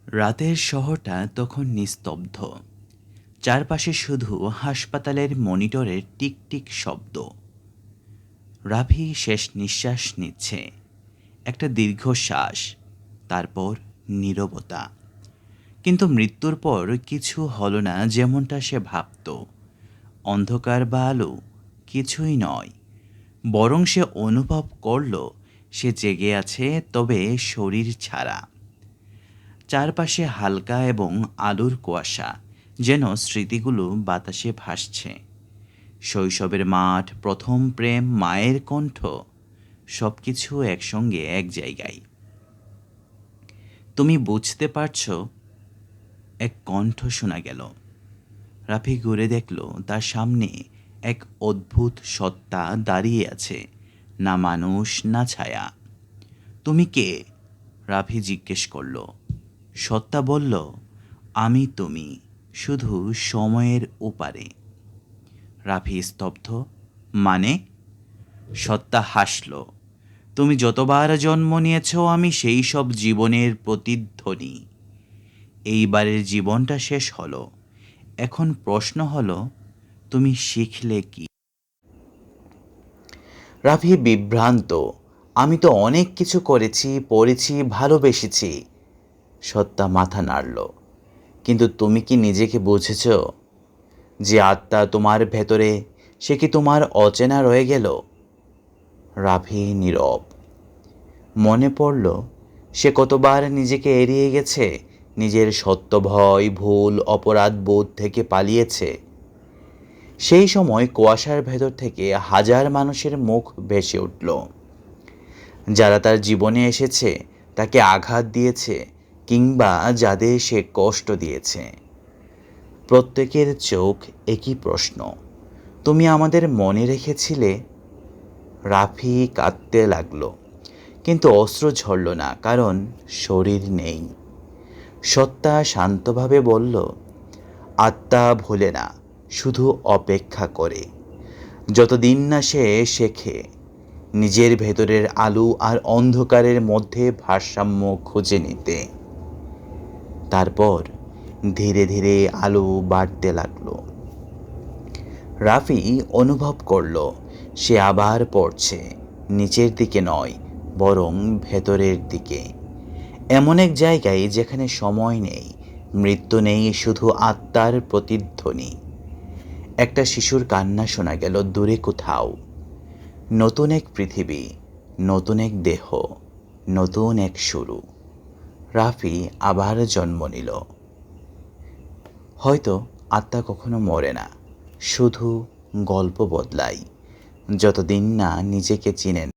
রাতের শহরটা তখন নিস্তব্ধ। চারপাশে শুধু হাসপাতালের মনিটরের টিকটিক শব্দ। রাভি শেষ নিঃশ্বাস নিচ্ছে, একটা দীর্ঘশ্বাস, তারপর নীরবতা। কিন্তু মৃত্যুর পর কিছু হলো না যেমনটা সে ভাবত। অন্ধকার বা আলো কিছুই নয়, বরং সে অনুভব করল সে জেগে আছে, তবে শরীর ছাড়া। চারপাশে হালকা এবং আলোর কুয়াশা, যেন স্মৃতিগুলো বাতাসে ভাসছে। শৈশবের মাঠ, প্রথম প্রেম, মায়ের কণ্ঠ, সব কিছু একসঙ্গে এক জায়গায়। তুমি বুঝতে পারছো? এক কণ্ঠ শোনা গেল। রাফি ঘুরে দেখল তার সামনে এক অদ্ভুত সত্তা দাঁড়িয়ে আছে, না মানুষ না ছায়া। তুমি কে? রাফি জিজ্ঞেস করল। সত্তা বলল, আমি তুমি, শুধু সময়ের ওপারে। রাফি স্তব্ধ। মানে? সত্তা হাসল। তুমি যতবার জন্ম নিয়েছ আমি সেই সব জীবনের প্রতিধ্বনি। এইবারের জীবনটা শেষ হলো, এখন প্রশ্ন হলো তুমি শিখলে কি? রাফি বিভ্রান্ত। আমি তো অনেক কিছু করেছি, পড়েছি, ভালোবেসেছি। সত্তা মাথা নাড়ল। কিন্তু তুমি কি নিজেকে বুঝেছ? যে আত্মা তোমার ভেতরে, সে কি তোমার অচেনা রয়ে গেল? রাভি নীরব। মনে পড়ল সে কতবার নিজেকে এড়িয়ে গেছে, নিজের সত্য, ভয়, ভুল, অপরাধ বোধ থেকে পালিয়েছে। সেই সময় কুয়াশার ভেতর থেকে হাজার মানুষের মুখ ভেসে উঠল, যারা তার জীবনে এসেছে, তাকে আঘাত দিয়েছে, কিংবা যাদের সে কষ্ট দিয়েছে। প্রত্যেকের চোখ একই প্রশ্ন, তুমি আমাদের মনে রেখেছিলে? রাফি কাঁদতে লাগলো, কিন্তু অস্ত্র ঝরল না, কারণ শরীর নেই। সত্তা শান্তভাবে বলল, আত্মা ভোলে না, শুধু অপেক্ষা করে। যতদিন না সে শেখে নিজের ভেতরের আলো আর অন্ধকারের মধ্যে ভারসাম্য খুঁজে নিতে। তারপর ধীরে ধীরে আলো বাড়তে লাগলো। রাফি অনুভব করল সে আবার পড়ছে, নিচের দিকে নয়, বরং ভেতরের দিকে। এমন এক জায়গায় যেখানে সময় নেই, মৃত্যু নেই, শুধু আত্মার প্রতিধ্বনি। একটা শিশুর কান্না শোনা গেল দূরে কোথাও। নতুন এক পৃথিবী, নতুন এক দেহ, নতুন এক শুরু। রাফি আবার জন্ম নিল। হয়তো আত্মা কখনো মরে না, শুধু গল্প বদলায়, যতদিন না নিজেকে চিনেন।